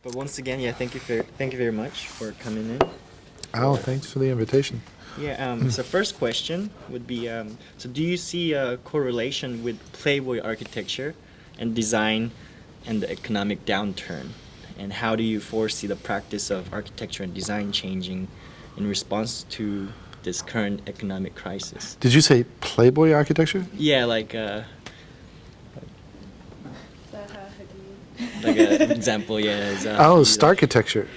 But once again, yeah, thank you very much for coming in. Oh, thanks for the invitation. Yeah. So first question would be, so do you see a correlation with Playboy architecture and design and the economic downturn? And how do you foresee the practice of architecture and design changing in response to this current economic crisis? Did you say Playboy architecture? Yeah, like Zaha Hadid. like an example, yeah. Is, Oh, you know, Starchitecture.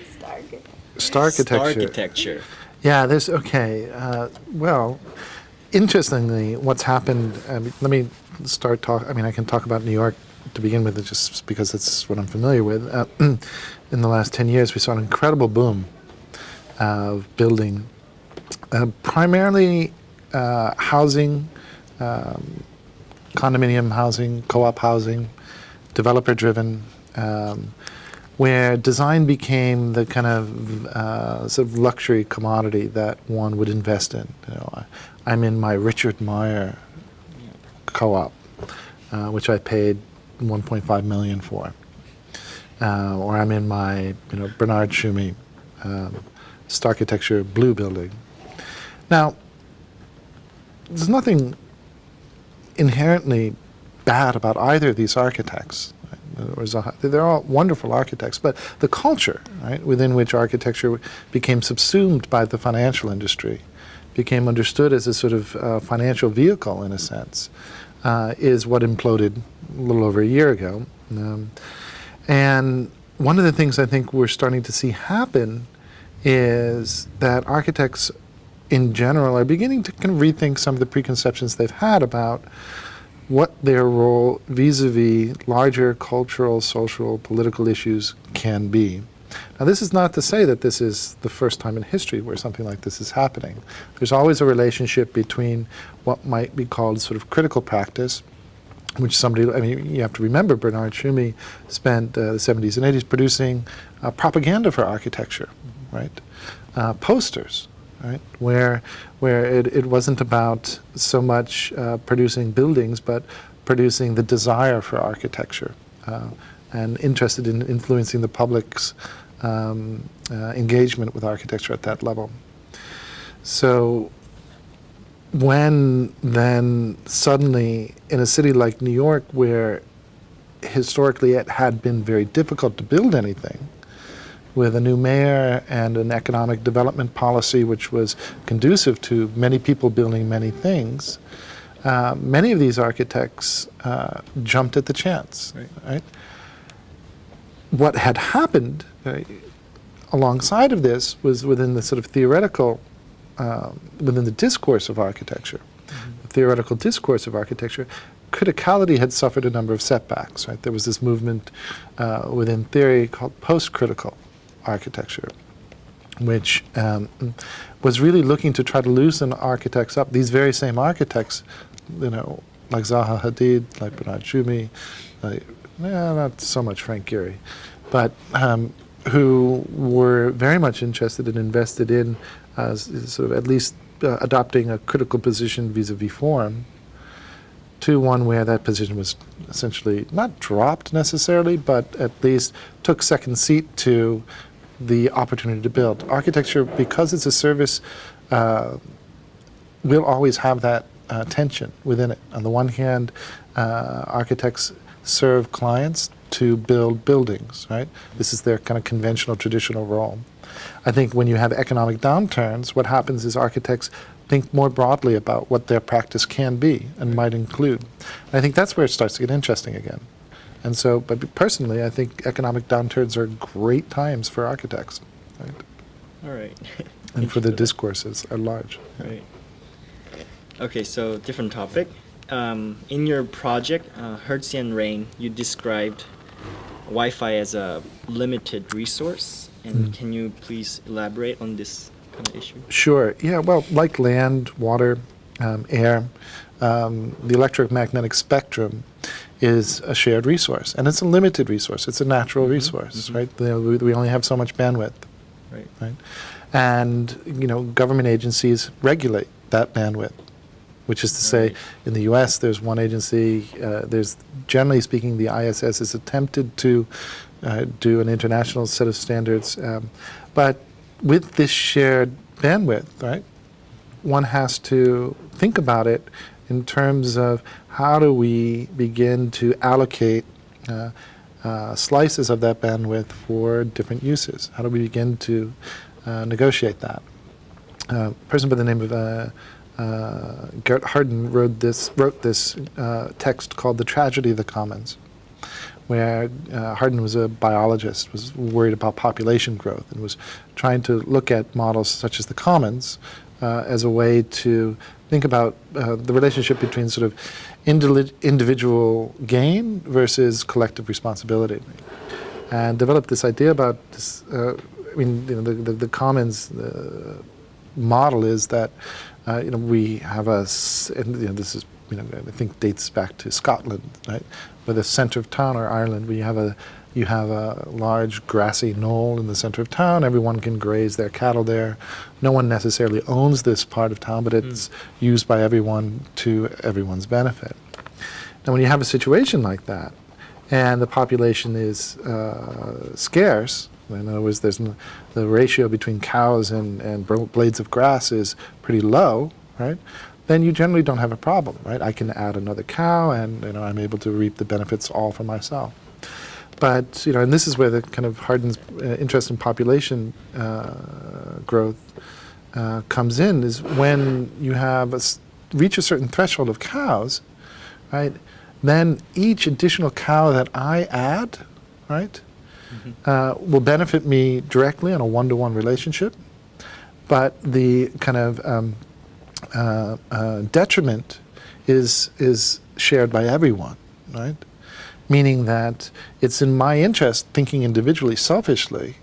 Starchitecture. Starchitecture. Yeah, there's, okay. Well, interestingly, what's happened, let me start talk. I mean, I can talk about New York to begin with, just because it's what I'm familiar with. In the last 10 years, we saw an incredible boom of building, primarily housing, condominium housing, co-op housing, developer-driven, where design became the kind of sort of luxury commodity that one would invest in. You know, I'm in my Richard Meyer co-op, which I paid 1.5 million for, or I'm in my Bernard Schumi Starchitecture blue building. Now, there's nothing inherently bad about either of these architects. They're all wonderful architects, but the culture, right, within which architecture became subsumed by the financial industry, became understood as a sort of financial vehicle in a sense, is what imploded a little over a year ago. And one of the things I think we're starting to see happen is that architects in general are beginning to kind of rethink some of the preconceptions they've had about what their role vis-a-vis larger cultural, social, political issues can be. Now, this is not to say that this is the first time in history where something like this is happening. There's always a relationship between what might be called sort of critical practice, which somebody, I mean, you have to remember Bernard Schumi spent the 70s and 80s producing propaganda for architecture, right? Posters, right? Where it wasn't about so much producing buildings, but producing the desire for architecture and interested in influencing the public's engagement with architecture at that level. So when then suddenly in a city like New York, where historically it had been very difficult to build anything, with a new mayor and an economic development policy which was conducive to many people building many things, many of these architects jumped at the chance. Right? What had happened alongside of this was within the sort of theoretical, within the discourse of architecture, the theoretical discourse of architecture, criticality had suffered a number of setbacks. Right? There was this movement within theory called post-critical architecture, which was really looking to try to loosen architects up. These very same architects, like Zaha Hadid, like Bernard Schumi, not so much Frank Gehry, but who were very much interested and invested in sort of at least adopting a critical position vis-a-vis form, to one where that position was essentially not dropped necessarily, but at least took second seat to the opportunity to build. Architecture, because it's a service, will always have that tension within it. On the one hand, architects serve clients to build buildings, right? This is their kind of conventional, traditional role. I think when you have economic downturns, what happens is architects think more broadly about what their practice can be and might include. And I think that's where it starts to get interesting again. And so, but personally, I think economic downturns are great times for architects, right? All right. And for the discourses at large. Right. Okay, so different topic. In your project, Hertzian Rain, you described Wi-Fi as a limited resource. And can you please elaborate on this kind of issue? Sure. Yeah, well, like land, water, air, the electromagnetic spectrum is a shared resource, and it's a limited resource. It's a natural resource, right? We only have so much bandwidth, right? And government agencies regulate that bandwidth, which is to say, in the U.S., there's one agency. There's, generally speaking, the ISS is attempted to do an international set of standards. But with this shared bandwidth, right, one has to think about it in terms of how do we begin to allocate slices of that bandwidth for different uses? How do we begin to negotiate that? A person by the name of Gert Harden wrote this text called "The Tragedy of the Commons," where Harden was a biologist, was worried about population growth, and was trying to look at models such as the commons as a way to think about the relationship between sort of individual gain versus collective responsibility, and developed this idea about this. The commons model is that we have this is I think dates back to Scotland, right? Where the center of town, or Ireland, you have a large grassy knoll in the center of town. Everyone can graze their cattle there. No one necessarily owns this part of town, but it's used by everyone to everyone's benefit. Now, when you have a situation like that, and the population is scarce, in other words, the ratio between cows and blades of grass is pretty low, right? Then you generally don't have a problem, right? I can add another cow, and I'm able to reap the benefits all for myself. But and this is where the kind of Harden's interest in population growth comes in, is when you have reach a certain threshold of cows, right? Then each additional cow that I add, right, will benefit me directly on a one-to-one relationship, but the kind of detriment is shared by everyone, right? Meaning that it's in my interest, thinking individually, selfishly,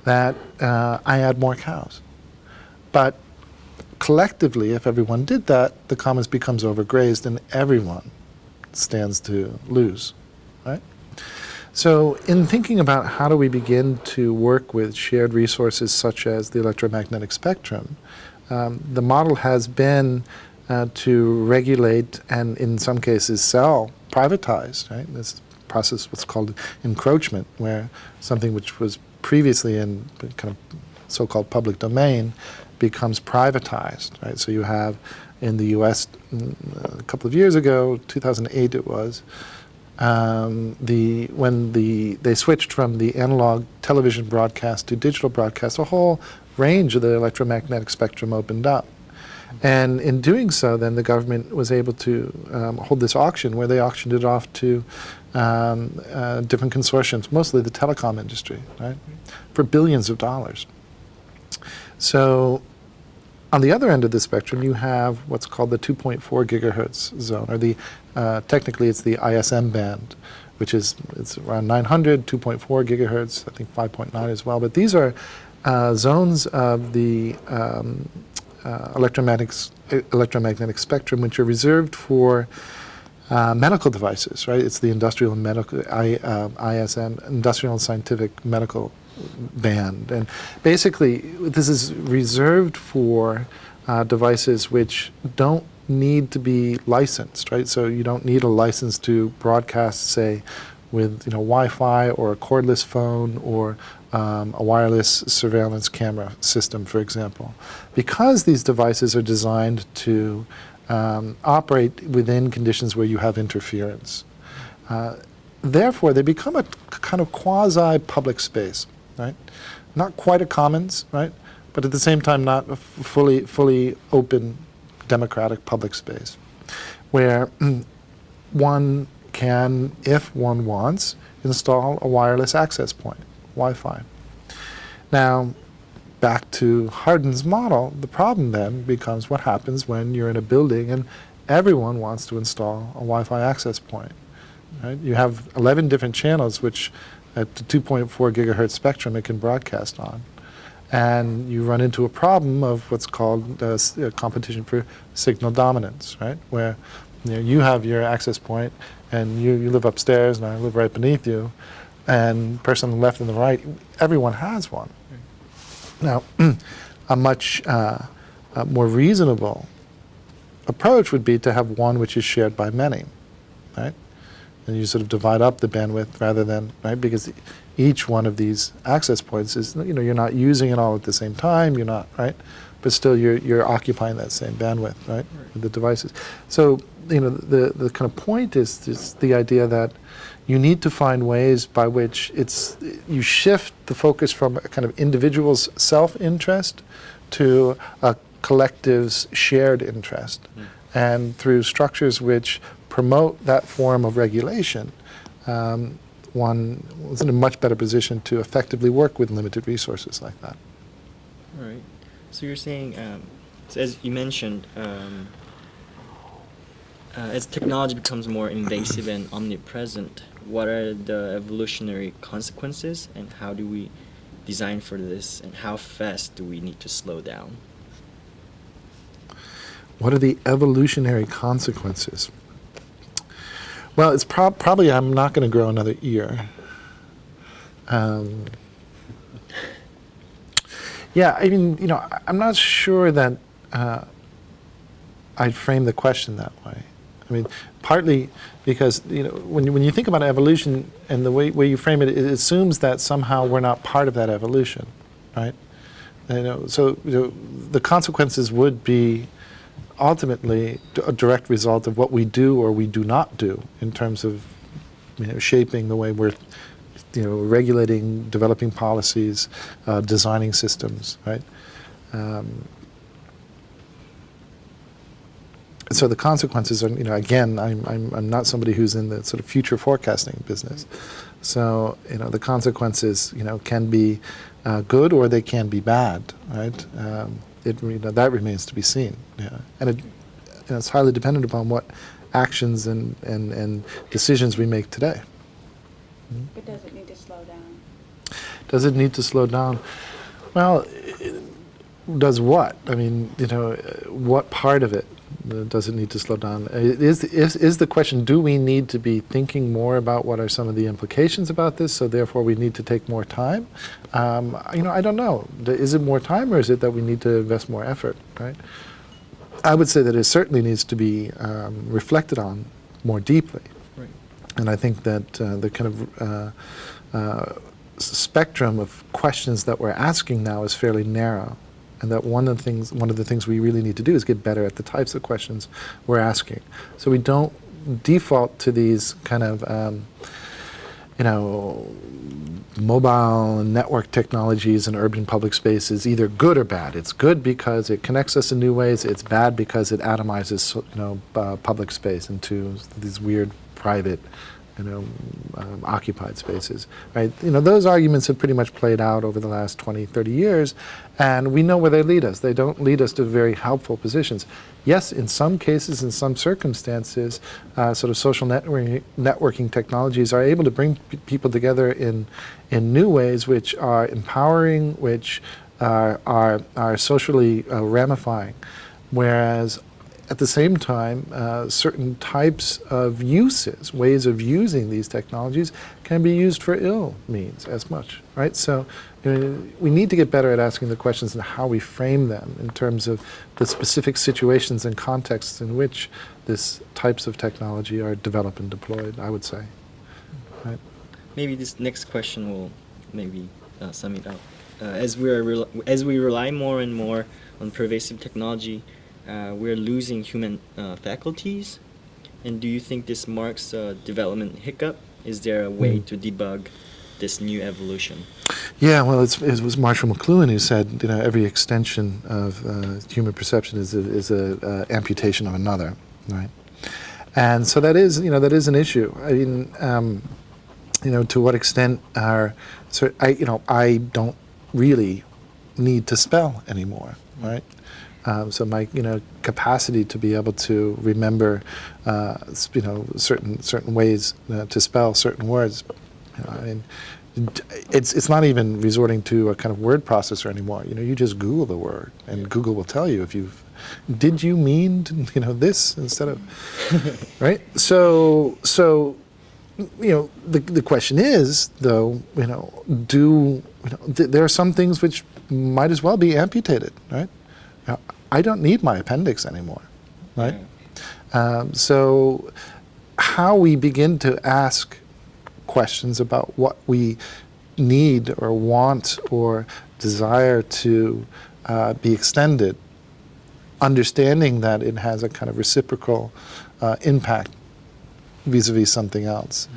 that I add more cows. But collectively, if everyone did that, the commons becomes overgrazed and everyone stands to lose, right? So in thinking about how do we begin to work with shared resources such as the electromagnetic spectrum, the model has been to regulate and in some cases sell, privatize, right? This process, what's called encroachment, where something which was previously in kind of so-called public domain becomes privatized, right? So you have in the U.S. A couple of years ago, 2008 it was, when they switched from the analog television broadcast to digital broadcast, a whole range of the electromagnetic spectrum opened up. And in doing so, then the government was able to hold this auction where they auctioned it off to different consortiums, mostly the telecom industry, right, for billions of dollars. So on the other end of the spectrum, you have what's called the 2.4 gigahertz zone, or the technically it's the ISM band, which is it's around 900, 2.4 gigahertz, I think 5.9 as well. But these are zones of the electromagnetic spectrum which are reserved for medical devices, right? It's the industrial and medical ISM, industrial and scientific medical band, and basically this is reserved for devices which don't need to be licensed, right? So you don't need a license to broadcast, say, with Wi-Fi or a cordless phone or a wireless surveillance camera system, for example, because these devices are designed to operate within conditions where you have interference. Therefore, they become a kind of quasi-public space, right? Not quite a commons, right? But at the same time, not a fully open, democratic public space, where one can, if one wants, install a wireless access point, Wi-Fi. Now, back to Harden's model, the problem then becomes what happens when you're in a building and everyone wants to install a Wi-Fi access point. Right? You have 11 different channels which at the 2.4 gigahertz spectrum it can broadcast on. And you run into a problem of what's called competition for signal dominance, right? Where you have your access point and you live upstairs and I live right beneath you, and person on the left and the right, everyone has one. Now, a much more reasonable approach would be to have one which is shared by many, right? And you sort of divide up the bandwidth rather than, right? Because each one of these access points is, you're not using it all at the same time, you're not, right? But still you're occupying that same bandwidth, right? With the devices. So, the kind of point is the idea that you need to find ways by which you shift the focus from a kind of individual's self-interest to a collective's shared interest. And through structures which promote that form of regulation, one is in a much better position to effectively work with limited resources like that. All right. So you're saying, so as you mentioned, as technology becomes more invasive and omnipresent, what are the evolutionary consequences, and how do we design for this, and how fast do we need to slow down? What are the evolutionary consequences? Well, it's probably I'm not going to grow another ear. Yeah, I mean, I'm not sure that I'd frame the question that way. I mean, partly because, when you think about evolution and the way you frame it, it assumes that somehow we're not part of that evolution, right? So the consequences would be ultimately a direct result of what we do or we do not do in terms of shaping the way we're regulating, developing policies, designing systems, right? So the consequences are, again, I'm not somebody who's in the sort of future forecasting business. So, the consequences, can be good or they can be bad, right? That remains to be seen. Yeah. And it's highly dependent upon what actions and decisions we make today. But does it need to slow down? Does it need to slow down? Well, does what? I mean, what part of it does it need to slow down? Is the question, do we need to be thinking more about what are some of the implications about this, so therefore we need to take more time? I don't know. Is it more time, or is it that we need to invest more effort, right? I would say that it certainly needs to be reflected on more deeply. Right. And I think that the kind of spectrum of questions that we're asking now is fairly narrow, and that one of the things we really need to do is get better at the types of questions we're asking, so we don't default to these kind of mobile and network technologies in urban public spaces, either good or bad. It's good because it connects us in new ways. It's bad because it atomizes public space into these weird private occupied spaces, right? Those arguments have pretty much played out over the last 20, 30 years, and we know where they lead us. They don't lead us to very helpful positions. Yes, in some cases, in some circumstances, sort of social networking technologies are able to bring people together in new ways which are empowering, which are socially ramifying, whereas at the same time, certain types of uses, ways of using these technologies, can be used for ill means as much, right? So we need to get better at asking the questions and how we frame them in terms of the specific situations and contexts in which these types of technology are developed and deployed, I would say. Right? Maybe this next question will maybe sum it up. As we rely more and more on pervasive technology, we're losing human faculties. And do you think this marks a development hiccup? Is there a way to debug this new evolution? Yeah, well, it was Marshall McLuhan who said, every extension of human perception is a amputation of another, right? And so that is an issue. I mean, to what extent I don't really need to spell anymore, right? So my capacity to be able to remember certain ways to spell certain words, I mean, it's not even resorting to a kind of word processor anymore. You just Google the word, and Google will tell you if did you mean this instead of right. So the question is, though, there are some things which might as well be amputated, right? I don't need my appendix anymore, right? Yeah. So how we begin to ask questions about what we need or want or desire to be extended, understanding that it has a kind of reciprocal impact vis-a-vis something else,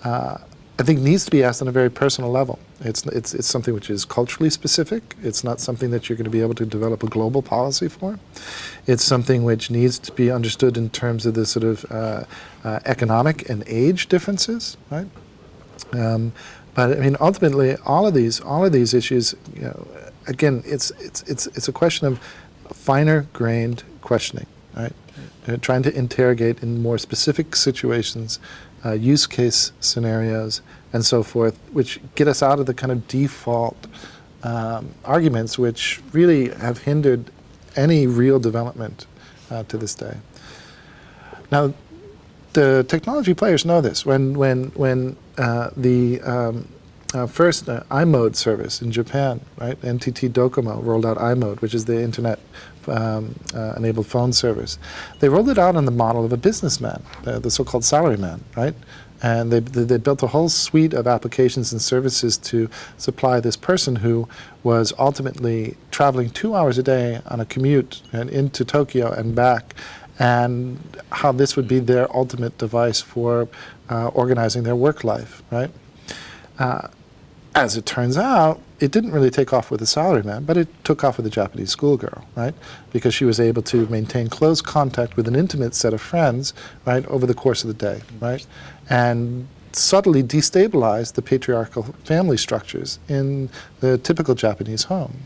I think needs to be asked on a very personal level. It's something which is culturally specific. It's not something that you're going to be able to develop a global policy for. It's something which needs to be understood in terms of the sort of economic and age differences, right? But I mean, ultimately, all of these issues, you know, again, it's a question of finer-grained questioning, right? Trying to interrogate in more specific situations, use case scenarios, and so forth, which get us out of the kind of default arguments which really have hindered any real development to this day. Now, the technology players know this. When the first iMode service in Japan, right, NTT Docomo rolled out iMode, which is the internet enabled phone service. They rolled it out on the model of a businessman, the so-called salaryman, right? And they built a whole suite of applications and services to supply this person who was ultimately traveling 2 hours a day on a commute and into Tokyo and back, and how this would be their ultimate device for organizing their work life, right? As it turns out, it didn't really take off with the salaryman, but it took off with the Japanese schoolgirl, right? Because she was able to maintain close contact with an intimate set of friends, right, over the course of the day, right? And subtly destabilize the patriarchal family structures in the typical Japanese home.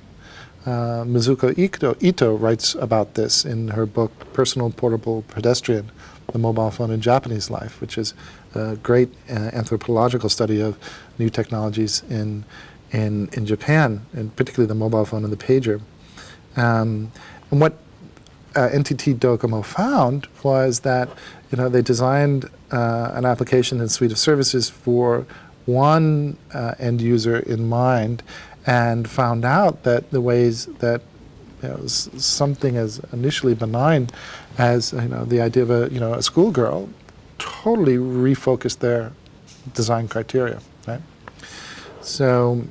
Mizuko Ito writes about this in her book, Personal Portable Pedestrian, The Mobile Phone in Japanese Life, which is a great anthropological study of new technologies in Japan, and particularly the mobile phone and the pager. And what NTT Docomo found was that, you know, they designed an application and suite of services for one end user in mind, and found out that the ways that, you know, something as initially benign as, you know, the idea of a schoolgirl totally refocused their design criteria, right? So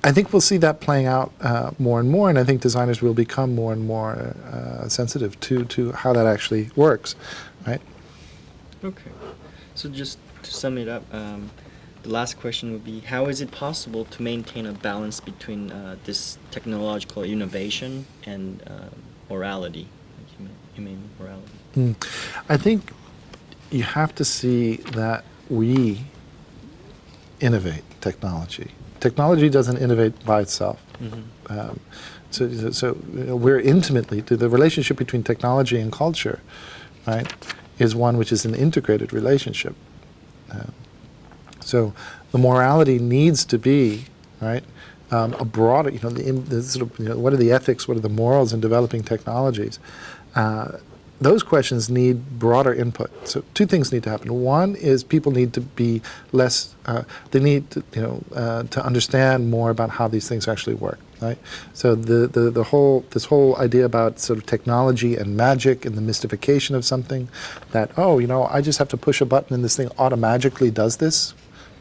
I think we'll see that playing out more and more, and I think designers will become more and more sensitive to how that actually works, right? Okay. So just to sum it up, the last question would be, how is it possible to maintain a balance between this technological innovation and morality, like humane morality? I think you have to see that we innovate technology. Technology doesn't innovate by itself. Mm-hmm. So you know, we're intimately, the relationship between technology and culture, right, is one which is an integrated relationship. So the morality needs to be, right, a broader, you know, the sort of, you know, what are the ethics, what are the morals in developing technologies? Those questions need broader input. So two things need to happen. One is people need to be less, they need to, you know, to understand more about how these things actually work, right? So this whole idea about sort of technology and magic and the mystification of something, that, oh, you know, I just have to push a button and this thing automatically does this,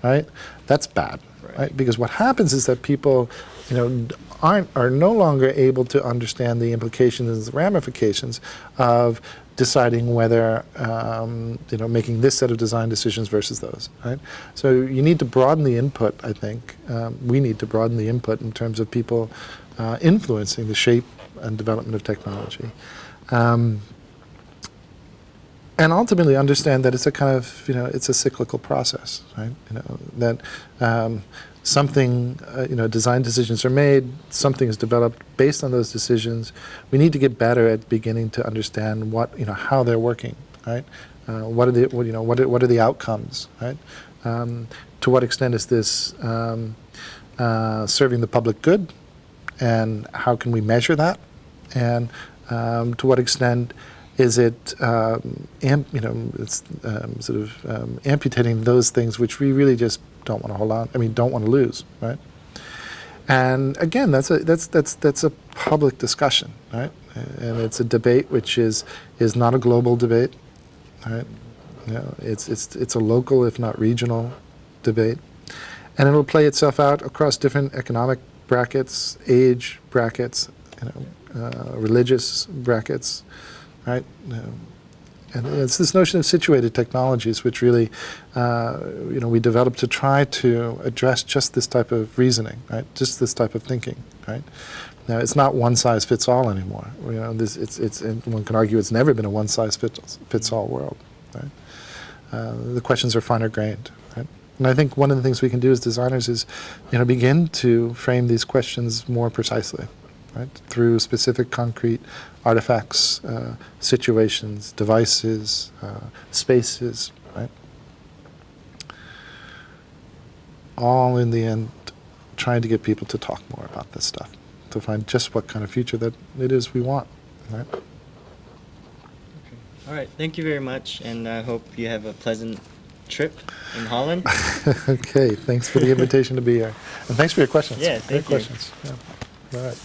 right? That's bad, right? Because what happens is that people, you know, are no longer able to understand the implications and ramifications of deciding whether, you know, making this set of design decisions versus those, right? So you need to broaden the input, I think. We need to broaden the input in terms of people influencing the shape and development of technology. And ultimately understand that it's a kind of, you know, it's a cyclical process, right? You know, that something, you know, design decisions are made, something is developed based on those decisions. We need to get better at beginning to understand what, you know, how they're working, right? What are the, you know, what are the outcomes, right? To what extent is this serving the public good, and how can we measure that? And to what extent is it, you know, it's sort of amputating those things which we really just don't want to hold on. I mean, don't want to lose, right? And again, that's a public discussion, right? And it's a debate which is not a global debate, right? You know, it's a local, if not regional, debate. And it'll play itself out across different economic brackets, age brackets, religious brackets, right? And it's this notion of situated technologies, which really, we developed to try to address just this type of reasoning, right? Just this type of thinking, right? Now, it's not one size fits all anymore. And one can argue it's never been a one size fits all world, right? The questions are finer grained, right? And I think one of the things we can do as designers is, begin to frame these questions more precisely, right? Through specific concrete artifacts, situations, devices, spaces, right? All in the end, trying to get people to talk more about this stuff, to find just what kind of future that it is we want, right? Okay. All right. Thank you very much, and I hope you have a pleasant trip in Holland. Okay, thanks for the invitation to be here. And thanks for your questions. Yeah, Great thank you. questions. Yeah. All right.